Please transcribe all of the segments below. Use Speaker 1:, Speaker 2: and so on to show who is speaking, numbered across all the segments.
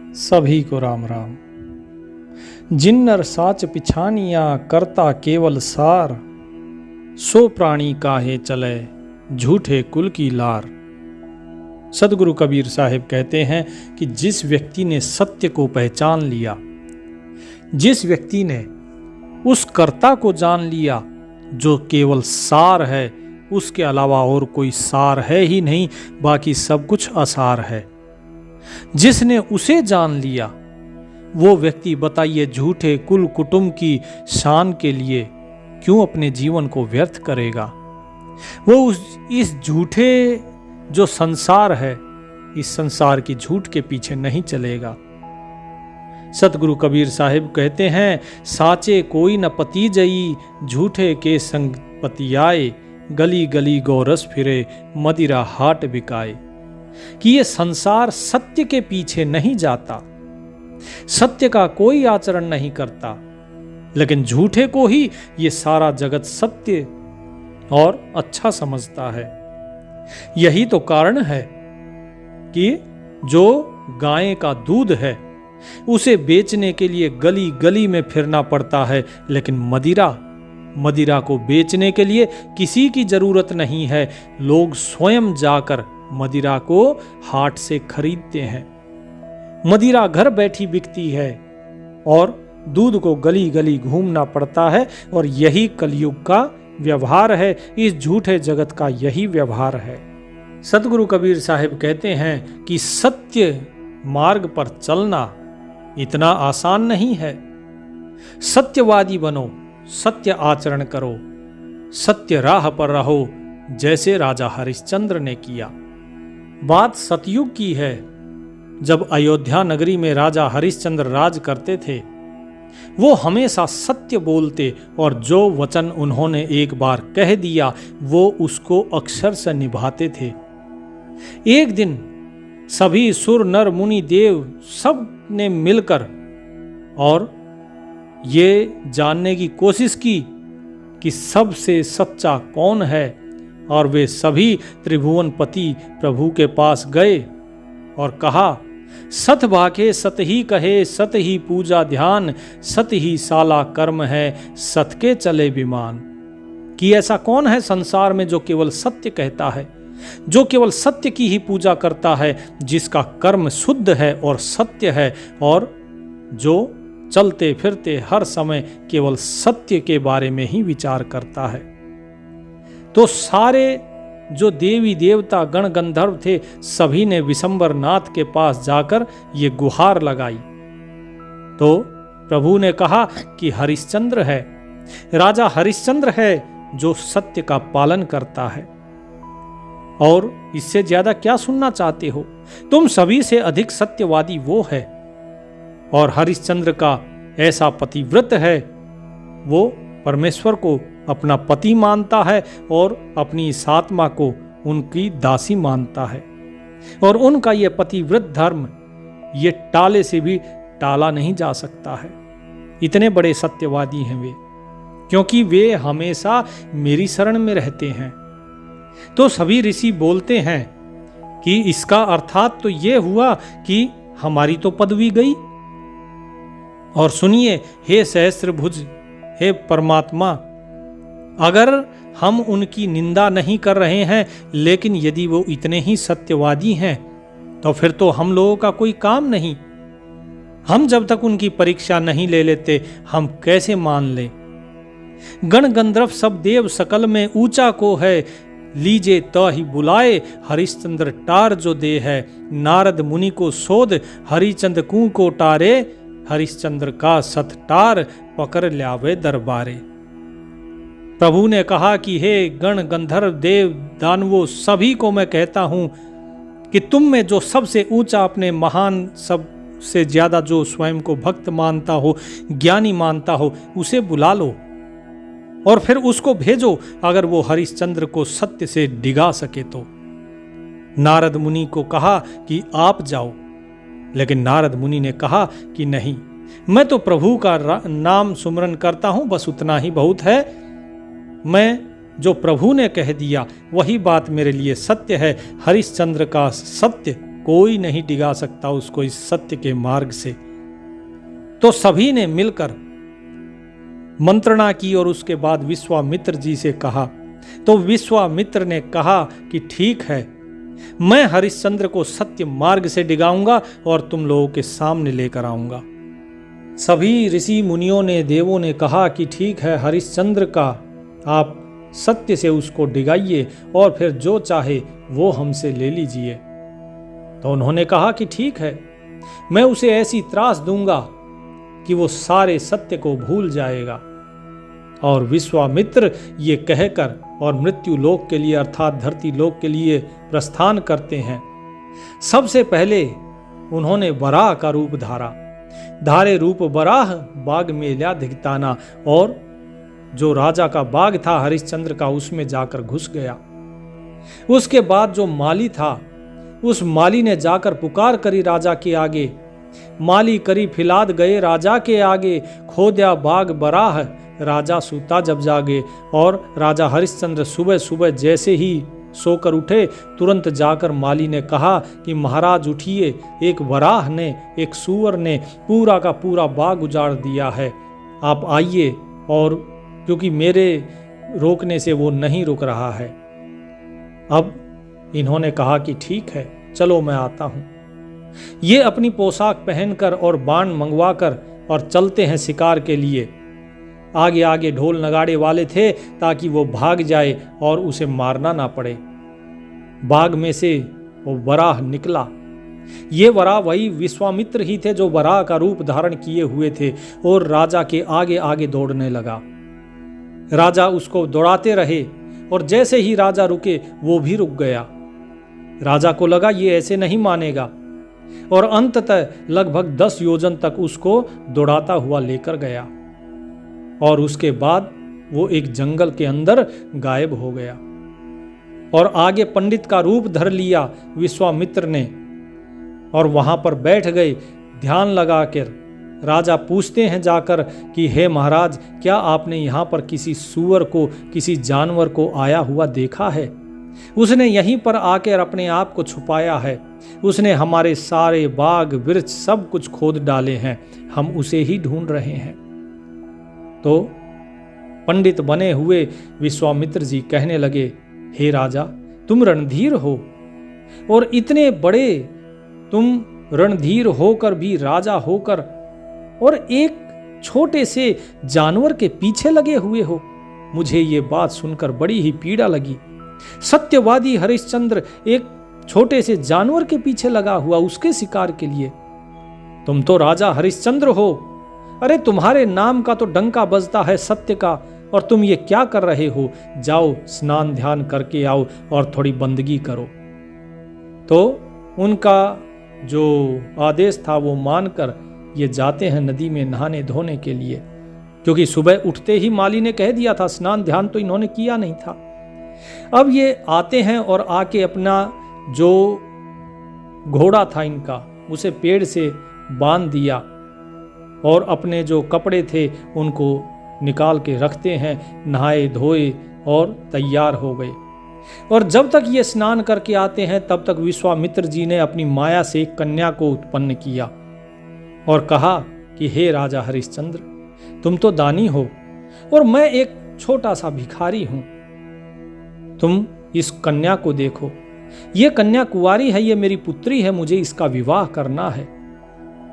Speaker 1: सभी को राम राम। जिन्नर साच पिछानिया करता केवल सार, सो प्राणी काहे चले झूठे कुल की लार। सदगुरु कबीर साहिब कहते हैं कि जिस व्यक्ति ने सत्य को पहचान लिया, जिस व्यक्ति ने उस कर्ता को जान लिया जो केवल सार है, उसके अलावा और कोई सार है ही नहीं, बाकी सब कुछ असार है, जिसने उसे जान लिया वो व्यक्ति बताइए झूठे कुल कुटुंब की शान के लिए क्यों अपने जीवन को व्यर्थ करेगा। वो इस झूठे जो संसार है, इस संसार की झूठ के पीछे नहीं चलेगा। सतगुरु कबीर साहिब कहते हैं, साचे कोई न पति जई, झूठे के संग पति आए, गली गली गोरस फिरे, मदिरा हाट बिकाए। कि ये संसार सत्य के पीछे नहीं जाता, सत्य का कोई आचरण नहीं करता, लेकिन झूठे को ही ये सारा जगत सत्य और अच्छा समझता है। यही तो कारण है कि जो गाय का दूध है उसे बेचने के लिए गली गली में फिरना पड़ता है, लेकिन मदिरा को बेचने के लिए किसी की जरूरत नहीं है। लोग स्वयं जाकर मदिरा को हाट से खरीदते हैं। मदिरा घर बैठी बिकती है और दूध को गली गली घूमना पड़ता है, और यही कलयुग का व्यवहार है, इस झूठे जगत का यही व्यवहार है। सतगुरु कबीर साहिब कहते हैं कि सत्य मार्ग पर चलना इतना आसान नहीं है। सत्यवादी बनो, सत्य आचरण करो, सत्य राह पर रहो, जैसे राजा हरिश्चंद्र ने किया। बात सतयुग की है, जब अयोध्या नगरी में राजा हरिश्चंद्र राज करते थे। वो हमेशा सत्य बोलते और जो वचन उन्होंने एक बार कह दिया वो उसको अक्षर से निभाते थे। एक दिन सभी सुर नर मुनि देव सब ने मिलकर और ये जानने की कोशिश की कि सबसे सच्चा कौन है, और वे सभी त्रिभुवनपति प्रभु के पास गए और कहा, सत भाखे सत ही कहे, सत ही पूजा ध्यान, सत ही साला कर्म है, सत के चले विमान। कि ऐसा कौन है संसार में जो केवल सत्य कहता है, जो केवल सत्य की ही पूजा करता है, जिसका कर्म शुद्ध है और सत्य है, और जो चलते फिरते हर समय केवल सत्य के बारे में ही विचार करता है। तो सारे जो देवी देवता गण गंधर्व थे, सभी ने विशंबर नाथ के पास जाकर ये गुहार लगाई। तो प्रभु ने कहा कि हरिश्चंद्र है, राजा हरिश्चंद्र है जो सत्य का पालन करता है, और इससे ज्यादा क्या सुनना चाहते हो? तुम सभी से अधिक सत्यवादी वो है, और हरिश्चंद्र का ऐसा पतिव्रत है, वो परमेश्वर को अपना पति मानता है और अपनी इस आत्मा को उनकी दासी मानता है, और उनका ये पतिव्रत धर्म ये टाले से भी टाला नहीं जा सकता है। इतने बड़े सत्यवादी हैं वे, क्योंकि वे हमेशा मेरी शरण में रहते हैं। तो सभी ऋषि बोलते हैं कि इसका अर्थात तो ये हुआ कि हमारी तो पदवी गई। और सुनिए, हे सहस्त्रभुज, हे परमात्मा, अगर हम उनकी निंदा नहीं कर रहे हैं, लेकिन यदि वो इतने ही सत्यवादी हैं तो फिर तो हम लोगों का कोई काम नहीं। हम जब तक उनकी परीक्षा नहीं ले लेते, हम कैसे मान लें? गण गंधर्व सब देव सकल में ऊंचा को है, लीजे तो ही बुलाए, हरिश्चंद्र टार जो दे है, नारद मुनि को शोध, हरिचंद कू को टारे, हरिश्चंद्र का सत टार, पकड़ ल्यावे दरबारे। प्रभु ने कहा कि हे गण गंधर्व देव दानवों, सभी को मैं कहता हूं कि तुम में जो सबसे ऊंचा, अपने महान, सबसे ज्यादा जो स्वयं को भक्त मानता हो, ज्ञानी मानता हो, उसे बुला लो और फिर उसको भेजो, अगर वो हरिश्चंद्र को सत्य से डिगा सके तो। नारद मुनि को कहा कि आप जाओ, लेकिन नारद मुनि ने कहा कि नहीं, मैं तो प्रभु का नाम सुमरन करता हूं, बस उतना ही बहुत है। मैं जो प्रभु ने कह दिया वही बात मेरे लिए सत्य है। हरिश्चंद्र का सत्य कोई नहीं डिगा सकता उसको इस सत्य के मार्ग से। तो सभी ने मिलकर मंत्रणा की और उसके बाद विश्वामित्र जी से कहा। तो विश्वामित्र ने कहा कि ठीक है, मैं हरिश्चंद्र को सत्य मार्ग से डिगाऊंगा और तुम लोगों के सामने लेकर आऊंगा। सभी ऋषि मुनियों ने, देवों ने कहा कि ठीक है, हरिश्चंद्र का आप सत्य से उसको डिगाइए और फिर जो चाहे वो हमसे ले लीजिए। तो उन्होंने कहा कि ठीक है, मैं उसे ऐसी त्रास दूंगा कि वो सारे सत्य को भूल जाएगा। और विश्वामित्र ये कहकर और मृत्यु लोक के लिए अर्थात धरती लोक के लिए प्रस्थान करते हैं। सबसे पहले उन्होंने वराह का रूप धारे रूप वराह बाग में ल्या धिकताना, और जो राजा का बाग था हरिश्चंद्र का उसमें जाकर घुस गया। उसके बाद जो माली था उस माली ने जाकर पुकार करी राजा के आगे। माली करी फिलाद गए राजा के आगे, खोद्या बाग बराह राजा सूता जब जागे। और राजा हरिश्चंद्र सुबह सुबह जैसे ही सोकर उठे, तुरंत जाकर माली ने कहा कि महाराज उठिए, एक वराह ने, एक सूअर ने पूरा का पूरा बाग उजाड़ दिया है, आप आइए। और क्योंकि मेरे रोकने से वो नहीं रुक रहा है। अब इन्होंने कहा कि ठीक है, चलो मैं आता हूं। ये अपनी पोशाक पहनकर और बाण मंगवाकर और चलते हैं शिकार के लिए। आगे आगे ढोल नगाड़े वाले थे ताकि वो भाग जाए और उसे मारना ना पड़े। बाग में से वो वराह निकला। ये वराह वही विश्वामित्र ही थे जो वराह का रूप धारण किए हुए थे और राजा के आगे आगे दौड़ने लगा। राजा उसको दौड़ाते रहे और जैसे ही राजा रुके वो भी रुक गया। राजा को लगा ये ऐसे नहीं मानेगा और अंततः लगभग 10 योजन तक उसको दौड़ाता हुआ लेकर गया और उसके बाद वो एक जंगल के अंदर गायब हो गया। और आगे पंडित का रूप धर लिया विश्वामित्र ने और वहां पर बैठ गए ध्यान लगाकर। राजा पूछते हैं जाकर कि हे महाराज, क्या आपने यहाँ पर किसी सूअर को, किसी जानवर को आया हुआ देखा है? उसने यहीं पर आकर अपने आप को छुपाया है। उसने हमारे सारे बाग वृक्ष सब कुछ खोद डाले हैं, हम उसे ही ढूंढ रहे हैं। तो पंडित बने हुए विश्वामित्र जी कहने लगे, हे राजा, तुम रणधीर हो और इतने बड़े तुम रणधीर होकर भी, राजा होकर, और एक छोटे से जानवर के पीछे लगे हुए हो। मुझे ये बात सुनकर बड़ी ही पीड़ा लगी। सत्यवादी हरिश्चंद्र एक छोटे से जानवर के पीछे लगा हुआ उसके शिकार के लिए। तुम तो राजा हरिश्चंद्र हो। अरे तुम्हारे नाम का तो डंका बजता है सत्य का, और तुम ये क्या कर रहे हो? जाओ स्नान ध्यान करके आओ और थोड़ी बंदगी करो। तो उनका जो आदेश था वो मानकर ये जाते हैं नदी में नहाने धोने के लिए, क्योंकि सुबह उठते ही माली ने कह दिया था, स्नान ध्यान तो इन्होंने किया नहीं था। अब ये आते हैं और आके अपना जो घोड़ा था इनका उसे पेड़ से बांध दिया और अपने जो कपड़े थे उनको निकाल के रखते हैं, नहाए धोए और तैयार हो गए। और जब तक ये स्नान करके आते हैं तब तक विश्वामित्र जी ने अपनी माया से एक कन्या को उत्पन्न किया और कहा कि हे राजा हरिश्चंद्र, तुम तो दानी हो और मैं एक छोटा सा भिखारी हूं। तुम इस कन्या को देखो, ये कन्या कुंवारी है, ये मेरी पुत्री है, मुझे इसका विवाह करना है,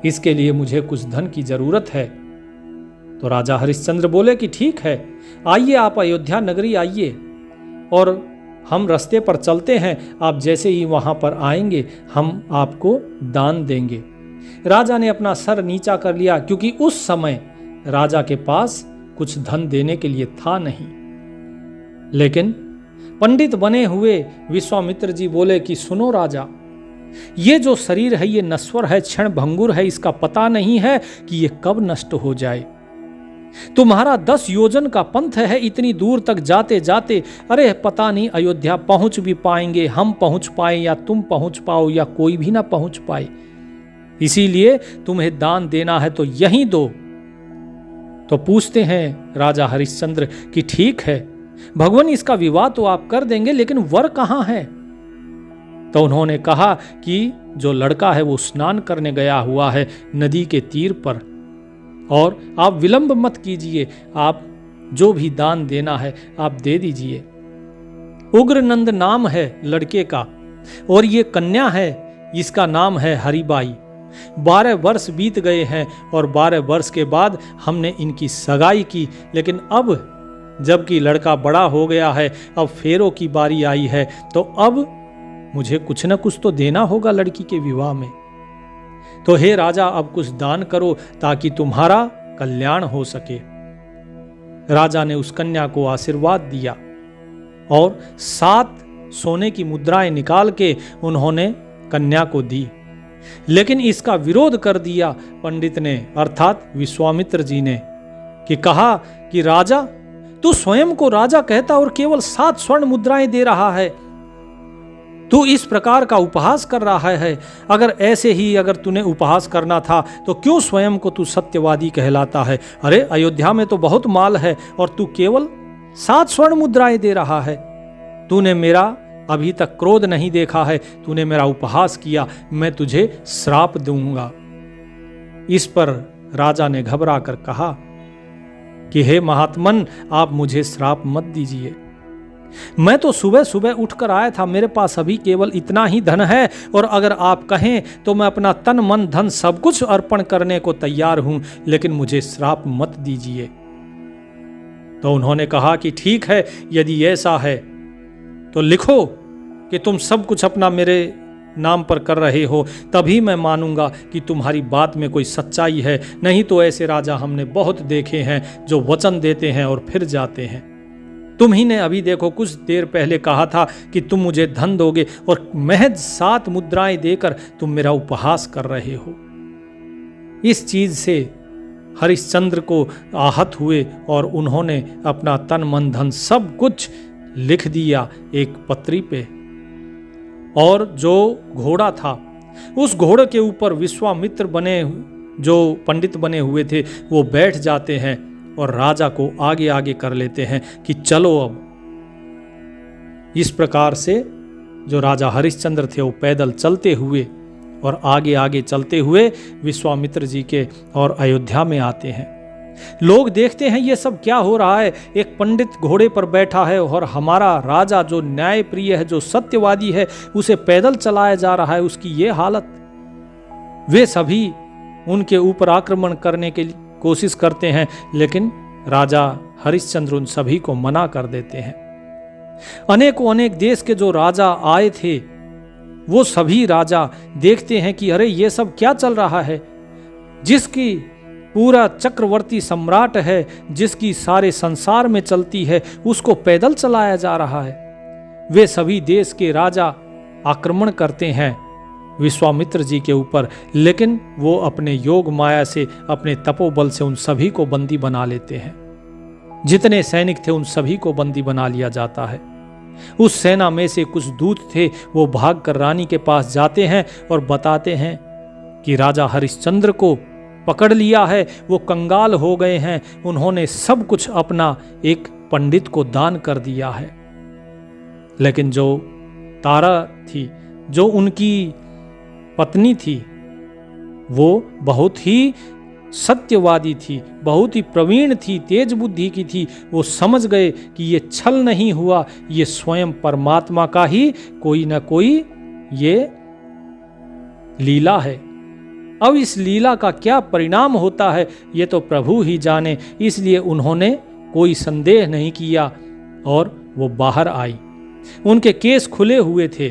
Speaker 1: इसके लिए मुझे कुछ धन की जरूरत है। तो राजा हरिश्चंद्र बोले कि ठीक है, आइए आप अयोध्या नगरी आइए और हम रास्ते पर चलते हैं, आप जैसे ही वहां पर आएंगे हम आपको दान देंगे। राजा ने अपना सर नीचा कर लिया, क्योंकि उस समय राजा के पास कुछ धन देने के लिए था नहीं। लेकिन पंडित बने हुए विश्वामित्र जी बोले कि सुनो राजा, ये जो शरीर है ये नश्वर है, क्षण भंगुर है, इसका पता नहीं है कि ये कब नष्ट हो जाए। तुम्हारा 10 योजन का पंथ है, इतनी दूर तक जाते जाते अरे पता नहीं अयोध्या पहुंच भी पाएंगे, हम पहुंच पाए या तुम पहुंच पाओ या कोई भी ना पहुंच पाए, इसीलिए तुम्हें दान देना है तो यहीं दो। तो पूछते हैं राजा हरिश्चंद्र कि ठीक है भगवान, इसका विवाह तो आप कर देंगे, लेकिन वर कहां है? तो उन्होंने कहा कि जो लड़का है वो स्नान करने गया हुआ है नदी के तीर पर, और आप विलंब मत कीजिए, आप जो भी दान देना है आप दे दीजिए। उग्रनंद नाम है लड़के का, और ये कन्या है, इसका नाम है हरिबाई। 12 वर्ष बीत गए हैं और 12 वर्ष के बाद हमने इनकी सगाई की, लेकिन अब जबकि लड़का बड़ा हो गया है, अब फेरों की बारी आई है, तो अब मुझे कुछ न कुछ तो देना होगा लड़की के विवाह में। तो हे राजा, अब कुछ दान करो ताकि तुम्हारा कल्याण हो सके। राजा ने उस कन्या को आशीर्वाद दिया और 7 सोने की मुद्राएं निकाल के उन्होंने कन्या को दी। लेकिन इसका विरोध कर दिया पंडित ने, अर्थात विश्वामित्र जी ने, कि कहा कि राजा, तू स्वयं को राजा कहता और केवल 7 स्वर्ण मुद्राएं दे रहा है, तू इस प्रकार का उपहास कर रहा है। अगर ऐसे ही अगर तूने उपहास करना था तो क्यों स्वयं को तू सत्यवादी कहलाता है? अरे अयोध्या में तो बहुत माल है और तू केवल 7 स्वर्ण मुद्राएं दे रहा है। तूने मेरा अभी तक क्रोध नहीं देखा है, तूने मेरा उपहास किया, मैं तुझे श्राप दूंगा। इस पर राजा ने घबरा कर कहा कि हे महात्मन, आप मुझे श्राप मत दीजिए। मैं तो सुबह सुबह उठकर आया था, मेरे पास अभी केवल इतना ही धन है, और अगर आप कहें तो मैं अपना तन मन धन सब कुछ अर्पण करने को तैयार हूं, लेकिन मुझे श्राप मत दीजिए। तो उन्होंने कहा कि ठीक है, यदि ऐसा है तो लिखो कि तुम सब कुछ अपना मेरे नाम पर कर रहे हो, तभी मैं मानूंगा कि तुम्हारी बात में कोई सच्चाई है। नहीं तो ऐसे राजा हमने बहुत देखे हैं जो वचन देते हैं और फिर जाते हैं। तुम ही ने अभी देखो कुछ देर पहले कहा था कि तुम मुझे धन दोगे, और महज 7 मुद्राएं देकर तुम मेरा उपहास कर रहे हो। इस चीज से हरिश्चंद्र को आहत हुए और उन्होंने अपना तन मन धन सब कुछ लिख दिया एक पत्री पे, और जो घोड़ा था उस घोड़े के ऊपर विश्वामित्र बने, जो पंडित बने हुए थे, वो बैठ जाते हैं और राजा को आगे आगे कर लेते हैं कि चलो अब। इस प्रकार से जो राजा हरिश्चंद्र थे वो पैदल चलते हुए और आगे आगे चलते हुए विश्वामित्र जी के और अयोध्या में आते हैं। लोग देखते हैं ये सब क्या हो रहा है, एक पंडित घोड़े पर बैठा है और हमारा राजा जो न्याय प्रिय है, जो सत्यवादी है, उसे पैदल चलाया जा रहा है, उसकी ये हालत। वे सभी उनके ऊपर आक्रमण करने के लिए कोशिश करते हैं, लेकिन राजा हरिश्चंद्र उन सभी को मना कर देते हैं। अनेकों अनेक देश के जो राजा आए थे वो सभी राजा देखते हैं कि अरे ये सब क्या चल रहा है, जिसकी पूरा चक्रवर्ती सम्राट है, जिसकी सारे संसार में चलती है, उसको पैदल चलाया जा रहा है। वे सभी देश के राजा आक्रमण करते हैं विश्वामित्र जी के ऊपर, लेकिन वो अपने योग माया से, अपने तपोबल से उन सभी को बंदी बना लेते हैं। जितने सैनिक थे उन सभी को बंदी बना लिया जाता है। उस सेना में से कुछ दूत थे, वो भागकर रानी के पास जाते हैं और बताते हैं कि राजा हरिश्चंद्र को पकड़ लिया है, वो कंगाल हो गए हैं, उन्होंने सब कुछ अपना एक पंडित को दान कर दिया है। लेकिन जो तारा थी, जो उनकी पत्नी थी, वो बहुत ही सत्यवादी थी, बहुत ही प्रवीण थी, तेज बुद्धि की थी। वो समझ गए कि ये छल नहीं हुआ, ये स्वयं परमात्मा का ही कोई ना कोई ये लीला है। अब इस लीला का क्या परिणाम होता है ये तो प्रभु ही जाने। इसलिए उन्होंने कोई संदेह नहीं किया और वो बाहर आई। उनके केस खुले हुए थे।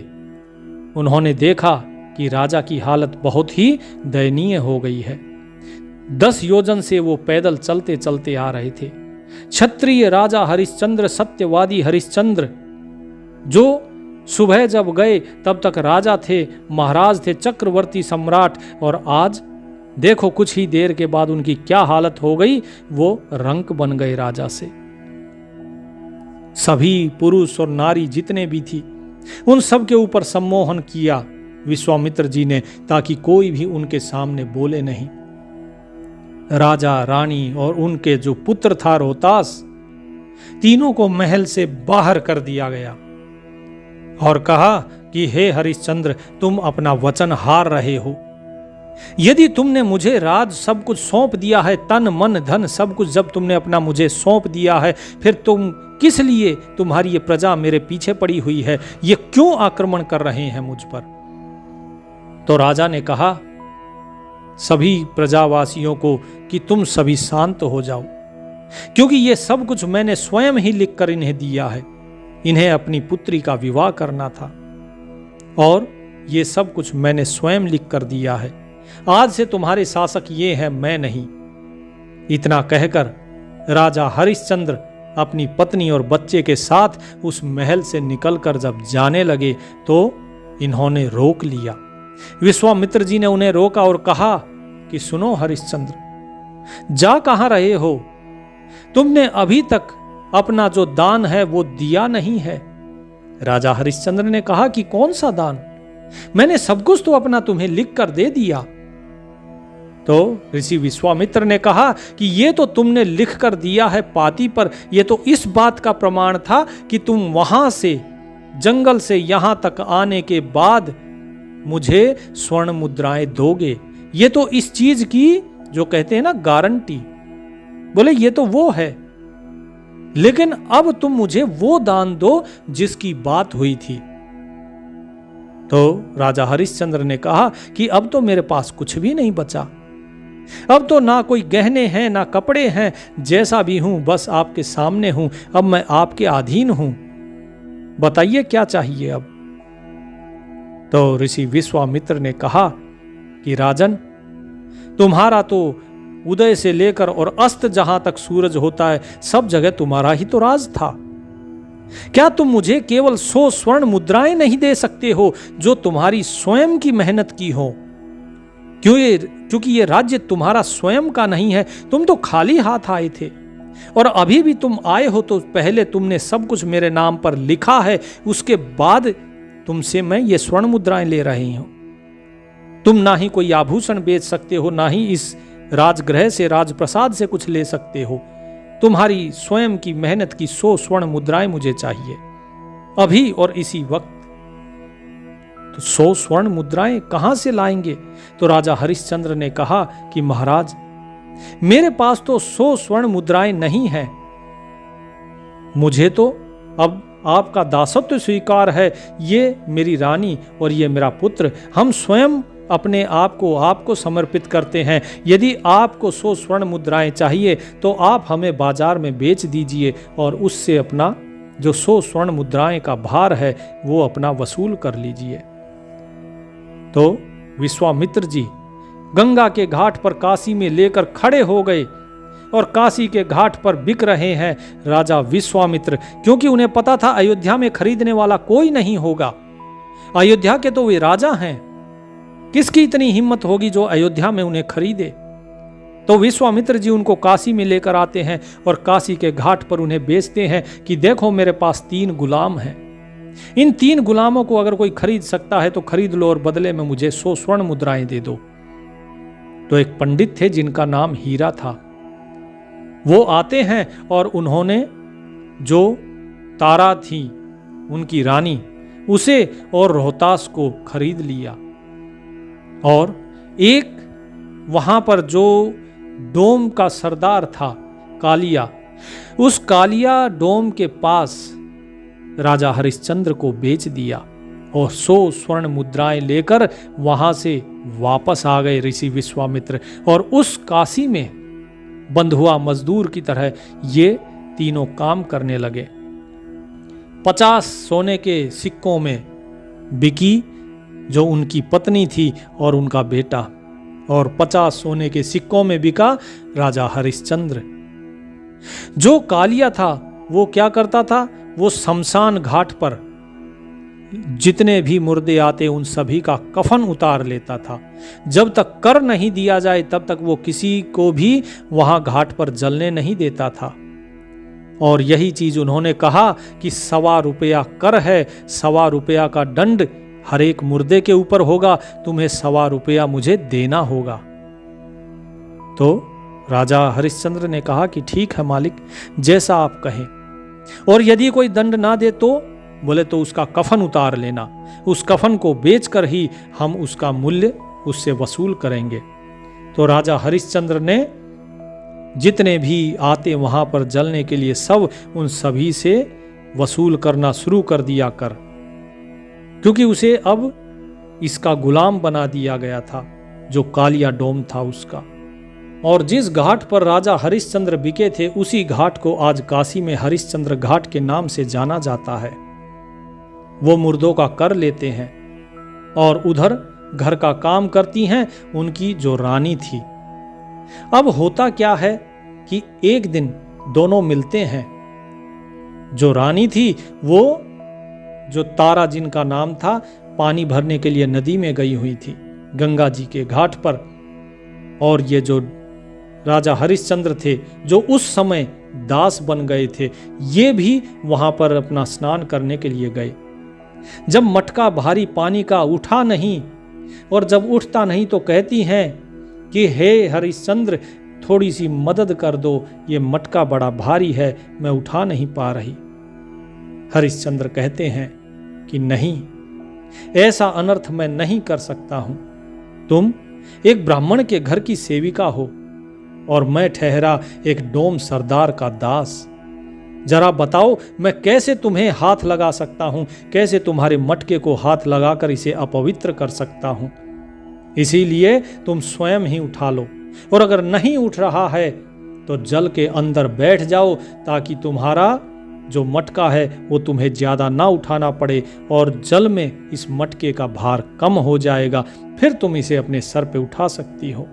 Speaker 1: उन्होंने देखा कि राजा की हालत बहुत ही दयनीय हो गई है। 10 योजन से वो पैदल चलते चलते आ रहे थे। क्षत्रिय राजा हरिश्चंद्र, सत्यवादी हरिश्चंद्र, जो सुबह जब गए तब तक राजा थे, महाराज थे, चक्रवर्ती सम्राट, और आज देखो कुछ ही देर के बाद उनकी क्या हालत हो गई, वो रंक बन गए राजा से। सभी पुरुष और नारी जितने भी थी उन सब के ऊपर सम्मोहन किया विश्वामित्र जी ने, ताकि कोई भी उनके सामने बोले नहीं। राजा, रानी और उनके जो पुत्र था रोहतास, तीनों को महल से बाहर कर दिया गया और कहा कि हे हरिश्चंद्र, तुम अपना वचन हार रहे हो। यदि तुमने मुझे राज सब कुछ सौंप दिया है, तन मन धन सब कुछ जब तुमने अपना मुझे सौंप दिया है, फिर तुम किस लिए, तुम्हारी ये प्रजा मेरे पीछे पड़ी हुई है, ये क्यों आक्रमण कर रहे हैं मुझ पर? तो राजा ने कहा सभी प्रजावासियों को कि तुम सभी शांत हो जाओ, क्योंकि ये सब कुछ मैंने स्वयं ही लिखकर इन्हें दिया है। इन्हें अपनी पुत्री का विवाह करना था और ये सब कुछ मैंने स्वयं लिख कर दिया है। आज से तुम्हारे शासक ये हैं, मैं नहीं। इतना कहकर राजा हरिश्चंद्र अपनी पत्नी और बच्चे के साथ उस महल से निकलकर जब जाने लगे तो इन्होंने रोक लिया। विश्वामित्र जी ने उन्हें रोका और कहा कि सुनो हरिश्चंद्र, जा कहां रहे हो? तुमने अभी तक अपना जो दान है वो दिया नहीं है। राजा हरिश्चंद्र ने कहा कि कौन सा दान? मैंने सब कुछ तो अपना तुम्हें लिख कर दे दिया। तो ऋषि विश्वामित्र ने कहा कि ये तो तुमने लिख कर दिया है पाती पर, ये तो इस बात का प्रमाण था कि तुम वहां से जंगल से यहां तक आने के बाद मुझे स्वर्ण मुद्राएं दोगे। ये तो इस चीज की जो कहते हैं ना गारंटी, बोले ये तो वो है। लेकिन अब तुम मुझे वो दान दो जिसकी बात हुई थी। तो राजा हरिश्चंद्र ने कहा कि अब तो मेरे पास कुछ भी नहीं बचा, अब तो ना कोई गहने हैं ना कपड़े हैं, जैसा भी हूं बस आपके सामने हूं, अब मैं आपके अधीन हूं, बताइए क्या चाहिए अब? तो ऋषि विश्वामित्र ने कहा कि राजन, तुम्हारा तो उदय से लेकर और अस्त जहां तक सूरज होता है सब जगह तुम्हारा ही तो राज था। क्या तुम मुझे केवल 100 स्वर्ण मुद्राएं नहीं दे सकते हो जो तुम्हारी स्वयं की मेहनत की हो? क्योंकि ये राज्य तुम्हारा स्वयं का नहीं है, तुम तो खाली हाथ आए थे और अभी भी तुम आए हो तो पहले तुमने सब कुछ मेरे नाम पर लिखा है, उसके बाद तुमसे मैं ये स्वर्ण मुद्राएं ले रही हूं। तुम ना ही कोई आभूषण बेच सकते हो, ना ही इस राजगृह से राजप्रसाद से कुछ ले सकते हो। तुम्हारी स्वयं की मेहनत की 100 स्वर्ण मुद्राएं मुझे चाहिए अभी और इसी वक्त। तो 100 स्वर्ण मुद्राएं कहां से लाएंगे? तो राजा हरिश्चंद्र ने कहा कि महाराज, मेरे पास तो 100 स्वर्ण मुद्राएं नहीं है। मुझे तो अब आपका दासत्व स्वीकार है। ये मेरी रानी और ये मेरा पुत्र, हम स्वयं अपने आप को आपको समर्पित करते हैं। यदि आपको 100 स्वर्ण मुद्राएं चाहिए तो आप हमें बाजार में बेच दीजिए और उससे अपना जो 100 स्वर्ण मुद्राएं का भार है वो अपना वसूल कर लीजिए। तो विश्वामित्र जी गंगा के घाट पर काशी में लेकर खड़े हो गए और काशी के घाट पर बिक रहे हैं राजा विश्वामित्र, क्योंकि उन्हें पता था अयोध्या में खरीदने वाला कोई नहीं होगा। अयोध्या के तो वे राजा हैं, किसकी इतनी हिम्मत होगी जो अयोध्या में उन्हें खरीदे? तो विश्वामित्र जी उनको काशी में लेकर आते हैं और काशी के घाट पर उन्हें बेचते हैं कि देखो मेरे पास 3 गुलाम हैं, इन 3 गुलामों को अगर कोई खरीद सकता है तो खरीद लो और बदले में मुझे 100 स्वर्ण मुद्राएं दे दो। तो एक पंडित थे जिनका नाम हीरा था, वो आते हैं और उन्होंने जो तारा थी उनकी रानी, उसे और रोहतास को खरीद लिया। और एक वहां पर जो डोम का सरदार था कालिया, उस कालिया डोम के पास राजा हरिश्चंद्र को बेच दिया और 100 स्वर्ण मुद्राएं लेकर वहां से वापस आ गए ऋषि विश्वामित्र। और उस काशी में बंधुआ मजदूर की तरह ये तीनों काम करने लगे। 50 सोने के सिक्कों में बिकी जो उनकी पत्नी थी और उनका बेटा, और 50 सोने के सिक्कों में बिका राजा हरिश्चंद्र। जो कालिया था वो क्या करता था, वो शमशान घाट पर जितने भी मुर्दे आते उन सभी का कफन उतार लेता था। जब तक कर नहीं दिया जाए तब तक वो किसी को भी वहां घाट पर जलने नहीं देता था। और यही चीज उन्होंने कहा कि 1.25 रुपया कर है, 1.25 रुपया का दंड हर एक मुर्दे के ऊपर होगा, तुम्हें 1.25 रुपया मुझे देना होगा। तो राजा हरिश्चंद्र ने कहा कि ठीक है मालिक, जैसा आप कहें, और यदि कोई दंड ना दे तो बोले तो उसका कफन उतार लेना, उस कफन को बेचकर ही हम उसका मूल्य उससे वसूल करेंगे। तो राजा हरिश्चंद्र ने जितने भी आते वहां पर जलने के लिए सब उन सभी से वसूल करना शुरू कर दिया कर, क्योंकि उसे अब इसका गुलाम बना दिया गया था जो कालिया डोम था उसका। और जिस घाट पर राजा हरिश्चंद्र बिके थे उसी घाट को आज काशी में हरिश्चंद्र घाट के नाम से जाना जाता है। वो मुर्दों का कर लेते हैं और उधर घर का काम करती हैं उनकी जो रानी थी। अब होता क्या है कि एक दिन दोनों मिलते हैं। जो रानी थी वो, जो तारा जिनका नाम था, पानी भरने के लिए नदी में गई हुई थी गंगा जी के घाट पर, और ये जो राजा हरिश्चंद्र थे जो उस समय दास बन गए थे, ये भी वहां पर अपना स्नान करने के लिए गए। जब मटका भारी पानी का उठा नहीं, और जब उठता नहीं तो कहती हैं कि हे हरिश्चंद्र थोड़ी सी मदद कर दो, ये मटका बड़ा भारी है, मैं उठा नहीं पा रही। हरिश्चंद्र कहते हैं कि नहीं, ऐसा अनर्थ मैं नहीं कर सकता हूं। तुम एक ब्राह्मण के घर की सेविका हो और मैं ठहरा एक डोम सरदार का दास। जरा बताओ मैं कैसे तुम्हें हाथ लगा सकता हूं, कैसे तुम्हारे मटके को हाथ लगाकर इसे अपवित्र कर सकता हूं। इसीलिए तुम स्वयं ही उठा लो, और अगर नहीं उठ रहा है तो जल के अंदर बैठ जाओ, ताकि तुम्हारा जो मटका है वो तुम्हें ज्यादा ना उठाना पड़े, और जल में इस मटके का भार कम हो जाएगा, फिर तुम इसे अपने सर पे उठा सकती हो।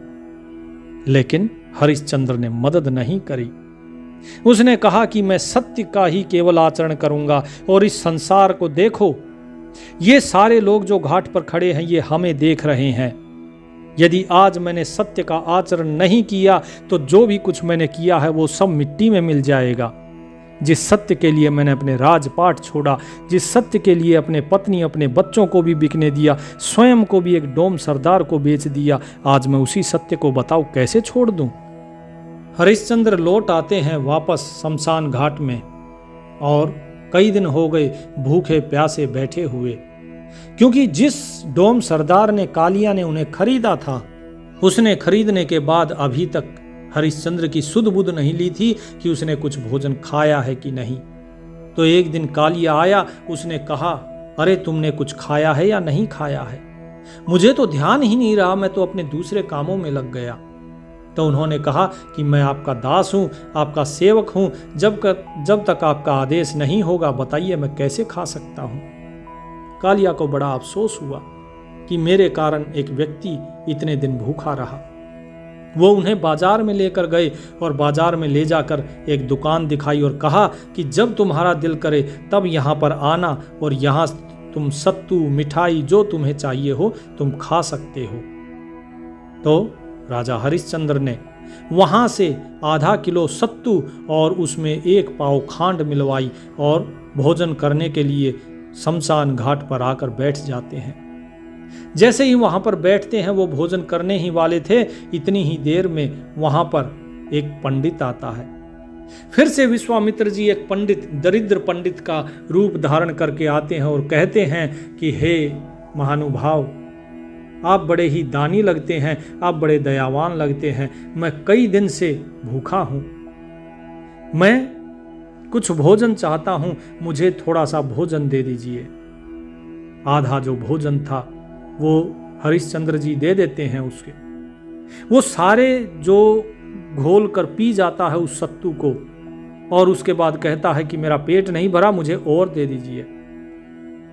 Speaker 1: लेकिन हरिश्चंद्र ने मदद नहीं करी। उसने कहा कि मैं सत्य का ही केवल आचरण करूंगा, और इस संसार को देखो, ये सारे लोग जो घाट पर खड़े हैं ये हमें देख रहे हैं। यदि आज मैंने सत्य का आचरण नहीं किया तो जो भी कुछ मैंने किया है वो सब मिट्टी में मिल जाएगा। जिस सत्य के लिए मैंने अपने राजपाट छोड़ा, जिस सत्य के लिए अपने पत्नी अपने बच्चों को भी बिकने दिया, स्वयं को भी एक डोम सरदार को बेच दिया, आज मैं उसी सत्य को बताओ कैसे छोड़ दूं। हरिश्चंद्र लौट आते हैं वापस शमशान घाट में, और कई दिन हो गए भूखे प्यासे बैठे हुए, क्योंकि जिस डोम सरदार ने कालिया ने उन्हें खरीदा था, उसने खरीदने के बाद अभी तक हरिश्चंद्र की सुध बुध नहीं ली थी कि उसने कुछ भोजन खाया है कि नहीं। तो एक दिन कालिया आया, उसने कहा, अरे तुमने कुछ खाया है या नहीं खाया है? मुझे तो ध्यान ही नहीं रहा, मैं तो अपने दूसरे कामों में लग गया। तो उन्होंने कहा कि मैं आपका दास हूं, आपका सेवक हूं, जब तक आपका आदेश नहीं होगा बताइए मैं कैसे खा सकता हूं। कालिया को बड़ा अफसोस हुआ कि मेरे कारण एक व्यक्ति इतने दिन भूखा रहा। वो उन्हें बाजार में लेकर गए, और बाजार में ले जाकर एक दुकान दिखाई और कहा कि जब तुम्हारा दिल करे तब यहाँ पर आना, और यहाँ तुम सत्तू मिठाई जो तुम्हें चाहिए हो तुम खा सकते हो। तो राजा हरिश्चंद्र ने वहां से आधा किलो सत्तू और उसमें 1 पाव खांड मिलवाई, और भोजन करने के लिए शमशान घाट पर आकर बैठ जाते हैं। जैसे ही वहां पर बैठते हैं, वो भोजन करने ही वाले थे, इतनी ही देर में वहां पर एक पंडित आता है। फिर से विश्वामित्र जी एक पंडित, दरिद्र पंडित का रूप धारण करके आते हैं और कहते हैं कि हे महानुभाव, आप बड़े ही दानी लगते हैं, आप बड़े दयावान लगते हैं। मैं कई दिन से भूखा हूं, मैं कुछ भोजन चाहता हूं, मुझे थोड़ा सा भोजन दे दीजिए। आधा जो भोजन था वो हरिश्चंद्र जी दे देते हैं उसके। वो सारे जो घोल कर पी जाता है उस सत्तू को, और उसके बाद कहता है कि मेरा पेट नहीं भरा, मुझे और दे दीजिए।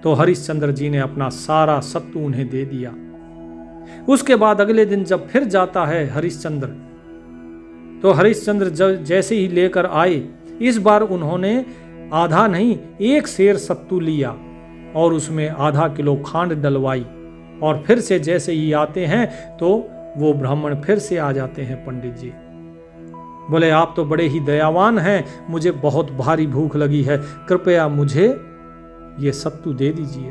Speaker 1: तो हरिश्चंद्र जी ने अपना सारा सत्तू उन्हें दे दिया। उसके बाद अगले दिन जब फिर जाता है हरिश्चंद्र, तो हरिश्चंद्र जैसे ही लेकर आए, इस बार उन्होंने आधा नहीं 1 सेर सत्तू लिया और उसमें आधा किलो खांड डलवाई, और फिर से जैसे ही आते हैं तो वो ब्राह्मण फिर से आ जाते हैं। पंडित जी बोले, आप तो बड़े ही दयावान हैं, मुझे बहुत भारी भूख लगी है, कृपया मुझे ये सत्तू दे दीजिए।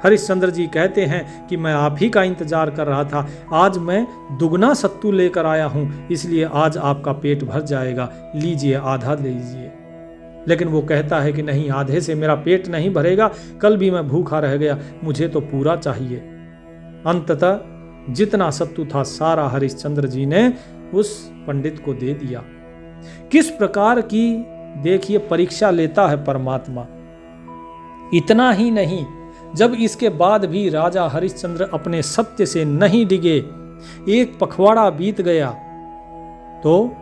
Speaker 1: हरिश्चंद्र जी कहते हैं कि मैं आप ही का इंतजार कर रहा था, आज मैं दुगना सत्तू लेकर आया हूं, इसलिए आज आपका पेट भर जाएगा, लीजिए आधा ले लीजिए। लेकिन वो कहता है कि नहीं, आधे से मेरा पेट नहीं भरेगा, कल भी मैं भूखा रह गया, मुझे तो पूरा चाहिए। अंततः जितना सत्तू था सारा हरिश्चंद्र जी ने उस पंडित को दे दिया। किस प्रकार की देखिए परीक्षा लेता है परमात्मा। इतना ही नहीं, जब इसके बाद भी राजा हरिश्चंद्र अपने सत्य से नहीं डिगे, एक पखवाड़ा बीत गया, तो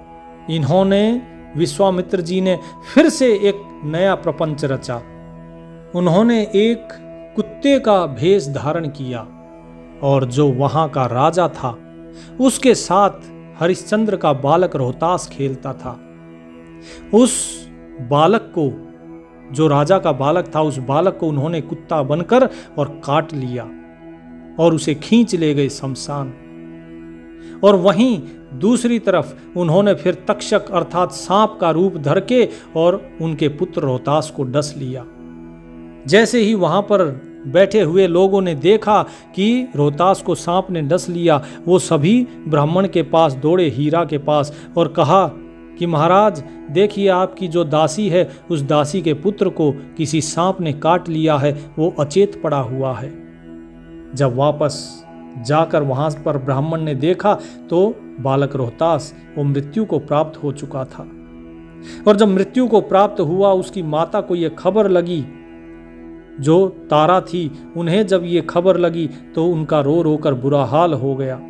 Speaker 1: इन्होंने, विश्वामित्र जी ने फिर से एक नया प्रपंच रचा। उन्होंने एक कुत्ते का भेष धारण किया और जो वहां का राजा था उसके साथ हरिश्चंद्र का बालक रोहतास खेलता था। उस बालक को, जो राजा का बालक था, उस बालक को उन्होंने कुत्ता बनकर और काट लिया और उसे खींच ले गए शमशान। और वहीं दूसरी तरफ उन्होंने फिर तक्षक अर्थात सांप का रूप धर के और उनके पुत्र रोहतास को डस लिया। जैसे ही वहां पर बैठे हुए लोगों ने देखा कि रोहतास को सांप ने डस लिया, वो सभी ब्राह्मण के पास दौड़े, हीरा के पास, और कहा कि महाराज देखिए, आपकी जो दासी है उस दासी के पुत्र को किसी सांप ने काट लिया है, वो अचेत पड़ा हुआ है। जब वापस जाकर वहां पर ब्राह्मण ने देखा तो बालक रोहतास वो मृत्यु को प्राप्त हो चुका था। और जब मृत्यु को प्राप्त हुआ, उसकी माता को यह खबर लगी, जो तारा थी, उन्हें जब ये खबर लगी तो उनका रो रो कर बुरा हाल हो गया।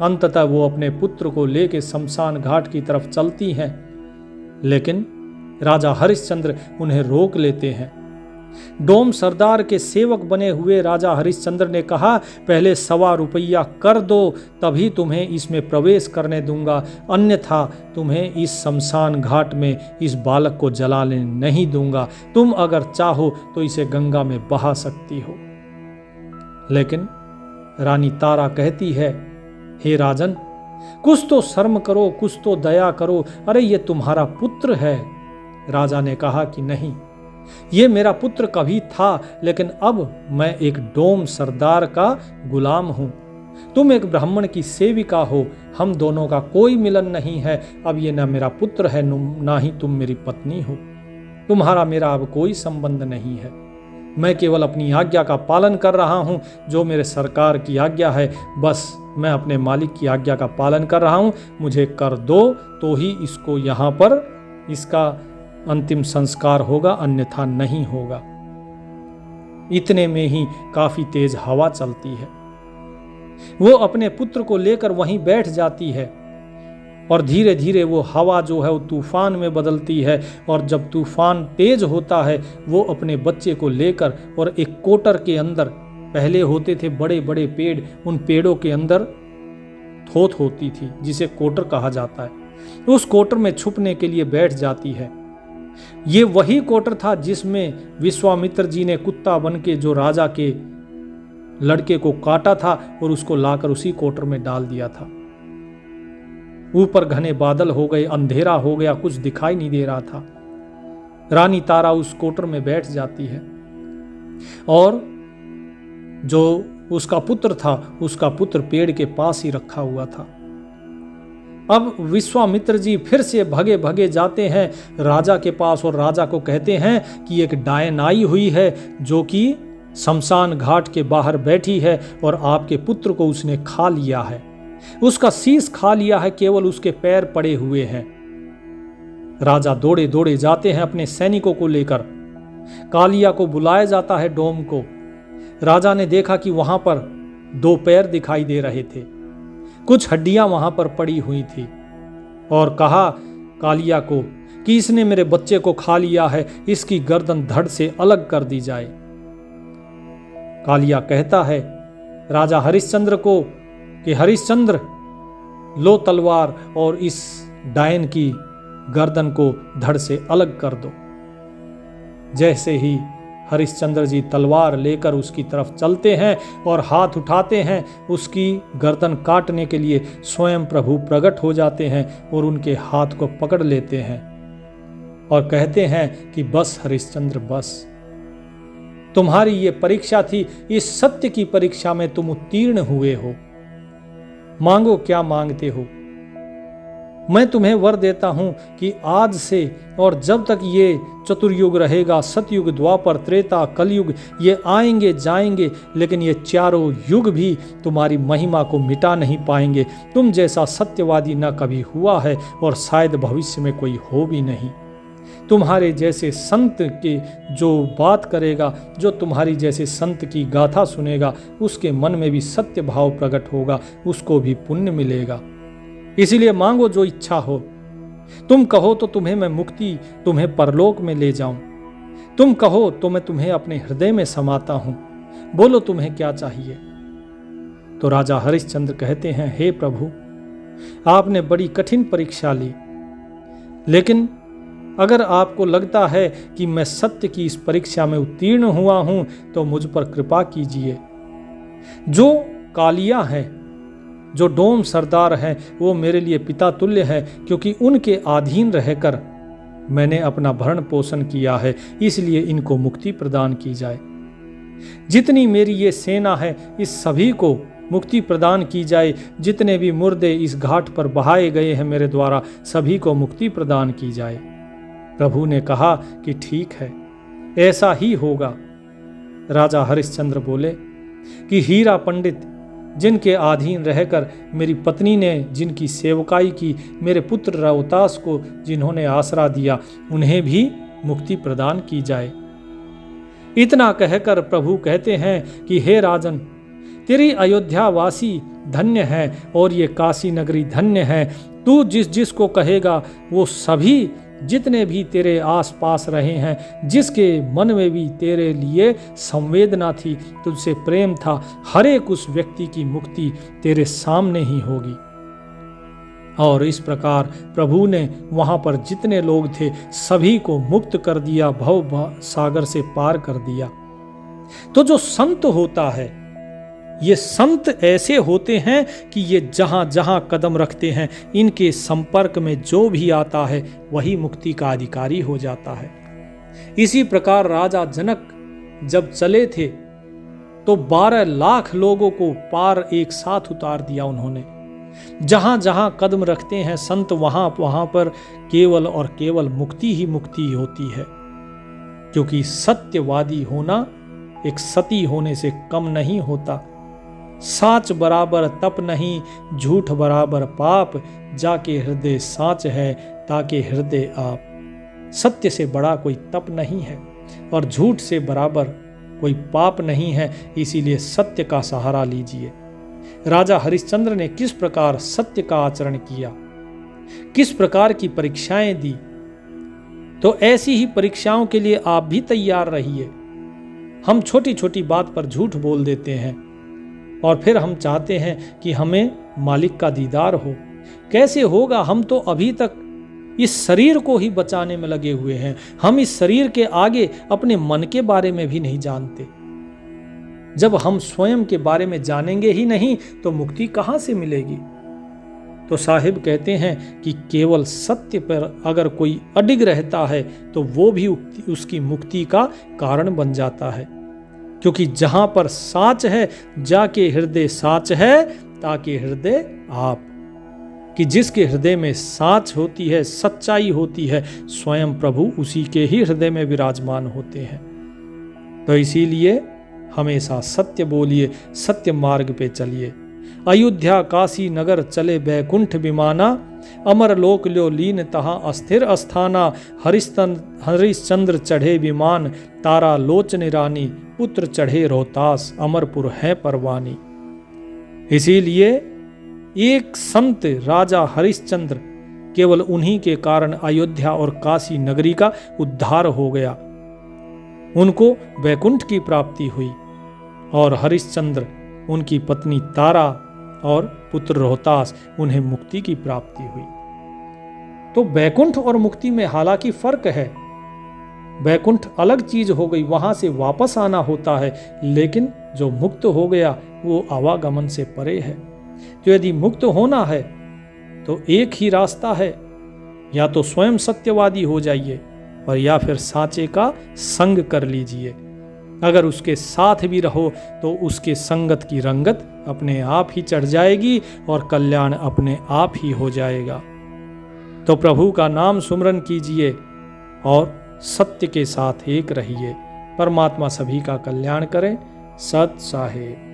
Speaker 1: अंततः वो अपने पुत्र को लेकर शमशान घाट की तरफ चलती हैं, लेकिन राजा हरिश्चंद्र उन्हें रोक लेते हैं। डोम सरदार के सेवक बने हुए राजा हरिश्चंद्र ने कहा, पहले 1.25 रुपया कर दो, तभी तुम्हें इसमें प्रवेश करने दूंगा, अन्यथा तुम्हें इस शमशान घाट में इस बालक को जलाने नहीं दूंगा। तुम अगर चाहो तो इसे गंगा में बहा सकती हो। लेकिन रानी तारा कहती है, हे राजन, कुछ तो शर्म करो, कुछ तो दया करो, अरे ये तुम्हारा पुत्र है। राजा ने कहा कि नहीं, ये मेरा पुत्र कभी था, लेकिन अब मैं एक डोम सरदार का गुलाम हूं। तुम एक ब्राह्मण की सेविका हो, हम दोनों का कोई मिलन नहीं है। अब ये ना मेरा पुत्र है, ना ही तुम मेरी पत्नी हो। तुम्हारा मेरा अब कोई संबंध नहीं है। मैं केवल अपनी आज्ञा का पालन कर रहा हूं, जो मेरे सरकार की आज्ञा है, बस मैं अपने मालिक की आज्ञा का पालन कर रहा हूं। मुझे कर दो तो ही इसको यहाँ पर इसका अंतिम संस्कार होगा, अन्यथा नहीं होगा। इतने में ही काफी तेज हवा चलती है। वो अपने पुत्र को लेकर वहीं बैठ जाती है और धीरे धीरे वो हवा जो है वो तूफान में बदलती है। और जब तूफान तेज होता है, वो अपने बच्चे को लेकर और एक कोटर के अंदर, पहले होते थे बड़े बड़े पेड़, उन पेड़ों के अंदर थोथ होती थी जिसे कोटर कहा जाता है, उस कोटर में छुपने के लिए बैठ जाती है। ये वही कोटर था जिसमें विश्वामित्र जी ने कुत्ता बन के जो राजा के लड़के को काटा था और उसको लाकर उसी कोटर में डाल दिया था। ऊपर घने बादल हो गए, अंधेरा हो गया, कुछ दिखाई नहीं दे रहा था। रानी तारा उस कोटर में बैठ जाती है और जो उसका पुत्र था, उसका पुत्र पेड़ के पास ही रखा हुआ था। अब विश्वामित्र जी फिर से भगे भगे जाते हैं राजा के पास और राजा को कहते हैं कि एक डायन आई हुई है जो कि शमशान घाट के बाहर बैठी है और आपके पुत्र को उसने खा लिया है, उसका शीश खा लिया है, केवल उसके पैर पड़े हुए हैं। राजा दौड़े दौड़े जाते हैं अपने सैनिकों को लेकर। कालिया को बुलाया जाता है डोम को। राजा ने देखा कि वहां पर 2 पैर दिखाई दे रहे थे, कुछ हड्डियां वहां पर पड़ी हुई थी और कहा कालिया को कि इसने मेरे बच्चे को खा लिया है, इसकी गर्दन धड़ से अलग कर दी जाए। कालिया कहता है राजा हरिश्चंद्र को कि हरिश्चंद्र, लो तलवार और इस डायन की गर्दन को धड़ से अलग कर दो। जैसे ही हरिश्चंद्र जी तलवार लेकर उसकी तरफ चलते हैं और हाथ उठाते हैं, उसकी गर्दन काटने के लिए स्वयं प्रभु प्रकट हो जाते हैं और उनके हाथ को पकड़ लेते हैं और कहते हैं कि बस हरिश्चंद्र, बस तुम्हारी ये परीक्षा थी, इस सत्य की परीक्षा में तुम उत्तीर्ण हुए हो, मांगो क्या मांगते हो। मैं तुम्हें वर देता हूं कि आज से और जब तक ये चतुर्युग रहेगा, सतयुग, द्वापर, त्रेता, कलयुग, ये आएंगे जाएंगे, लेकिन ये चारों युग भी तुम्हारी महिमा को मिटा नहीं पाएंगे। तुम जैसा सत्यवादी न कभी हुआ है और शायद भविष्य में कोई हो भी नहीं। तुम्हारे जैसे संत के जो बात करेगा, जो तुम्हारी जैसे संत की गाथा सुनेगा, उसके मन में भी सत्य भाव प्रकट होगा, उसको भी पुण्य मिलेगा। इसीलिए मांगो जो इच्छा हो। तुम कहो तो तुम्हें मैं मुक्ति, तुम्हें परलोक में ले जाऊं। तुम कहो तो मैं तुम्हें अपने हृदय में समाता हूं। बोलो तुम्हें क्या चाहिए। तो राजा हरिश्चंद्र कहते हैं, हे प्रभु, आपने बड़ी कठिन परीक्षा ली, लेकिन अगर आपको लगता है कि मैं सत्य की इस परीक्षा में उत्तीर्ण हुआ हूं तो मुझ पर कृपा कीजिए। जो कालिया है, जो डोम सरदार हैं, वो मेरे लिए पिता तुल्य है, क्योंकि उनके अधीन रहकर मैंने अपना भरण पोषण किया है, इसलिए इनको मुक्ति प्रदान की जाए। जितनी मेरी ये सेना है, इस सभी को मुक्ति प्रदान की जाए। जितने भी मुर्दे इस घाट पर बहाए गए हैं मेरे द्वारा, सभी को मुक्ति प्रदान की जाए। प्रभु ने कहा कि ठीक है, ऐसा ही होगा। राजा हरिश्चंद्र बोले कि हीरा पंडित, जिनके अधीन रहकर मेरी पत्नी ने जिनकी सेवकाई की, मेरे पुत्र रवतास को जिन्होंने आसरा दिया, उन्हें भी मुक्ति प्रदान की जाए। इतना कहकर प्रभु कहते हैं कि हे राजन, तेरी अयोध्यावासी धन्य है और ये काशी नगरी धन्य है। तू जिस जिस को कहेगा, वो सभी जितने भी तेरे आसपास रहे हैं, जिसके मन में भी तेरे लिए संवेदना थी, तुझसे प्रेम था, हर एक उस व्यक्ति की मुक्ति तेरे सामने ही होगी। और इस प्रकार प्रभु ने वहां पर जितने लोग थे सभी को मुक्त कर दिया, भव सागर से पार कर दिया। तो जो संत होता है, ये संत ऐसे होते हैं कि ये जहां जहां कदम रखते हैं, इनके संपर्क में जो भी आता है वही मुक्ति का अधिकारी हो जाता है। इसी प्रकार राजा जनक जब चले थे तो 12 लाख लोगों को पार एक साथ उतार दिया उन्होंने। जहां जहां कदम रखते हैं संत, वहां वहां पर केवल और केवल मुक्ति ही मुक्ति होती है, क्योंकि सत्यवादी होना एक सती होने से कम नहीं होता। साच बराबर तप नहीं, झूठ बराबर पाप, जाके हृदय साच है ताके हृदय आप। सत्य से बड़ा कोई तप नहीं है और झूठ से बराबर कोई पाप नहीं है, इसीलिए सत्य का सहारा लीजिए। राजा हरिश्चंद्र ने किस प्रकार सत्य का आचरण किया, किस प्रकार की परीक्षाएं दी, तो ऐसी ही परीक्षाओं के लिए आप भी तैयार रहिए। हम छोटी छोटी बात पर झूठ बोल देते हैं और फिर हम चाहते हैं कि हमें मालिक का दीदार हो। कैसे होगा? हम तो अभी तक इस शरीर को ही बचाने में लगे हुए हैं। हम इस शरीर के आगे अपने मन के बारे में भी नहीं जानते। जब हम स्वयं के बारे में जानेंगे ही नहीं तो मुक्ति कहां से मिलेगी? तो साहिब कहते हैं कि केवल सत्य पर अगर कोई अडिग रहता है तो वो भी उसकी मुक्ति का कारण बन जाता है, क्योंकि जहां पर साच है जाके हृदय साच है ताके हृदय आप। कि जिसके हृदय में साच होती है, सच्चाई होती है, स्वयं प्रभु उसी के ही हृदय में विराजमान होते हैं। तो इसीलिए हमेशा सत्य बोलिए, सत्य मार्ग पे चलिए। अयोध्या काशी नगर चले बैकुंठ विमाना, अमर लोक ल्यो लीन तहाँ अस्थिर अस्थाना। हरिश्चंद्र चढ़े विमान, तारा लोचन रानी, पुत्र चढ़े रोहतास, अमरपुर है परवानी। इसीलिए एक संत राजा हरिश्चंद्र, केवल उन्हीं के कारण अयोध्या और काशी नगरी का उद्धार हो गया। उनको वैकुंठ की प्राप्ति हुई और हरिश्चंद्र, उनकी पत्नी तारा और पुत्र रोहतास, उन्हें मुक्ति की प्राप्ति हुई। तो वैकुंठ और मुक्ति में हालांकि फर्क है। वैकुंठ अलग चीज हो गई, वहां से वापस आना होता है, लेकिन जो मुक्त हो गया वो आवागमन से परे है। तो यदि मुक्त होना है तो एक ही रास्ता है, या तो स्वयं सत्यवादी हो जाइए और या फिर साचे का संग कर लीजिए। अगर उसके साथ भी रहो तो उसके संगत की रंगत अपने आप ही चढ़ जाएगी और कल्याण अपने आप ही हो जाएगा। तो प्रभु का नाम सुमरन कीजिए और सत्य के साथ एक रहिए। परमात्मा सभी का कल्याण करें। सत साहेब।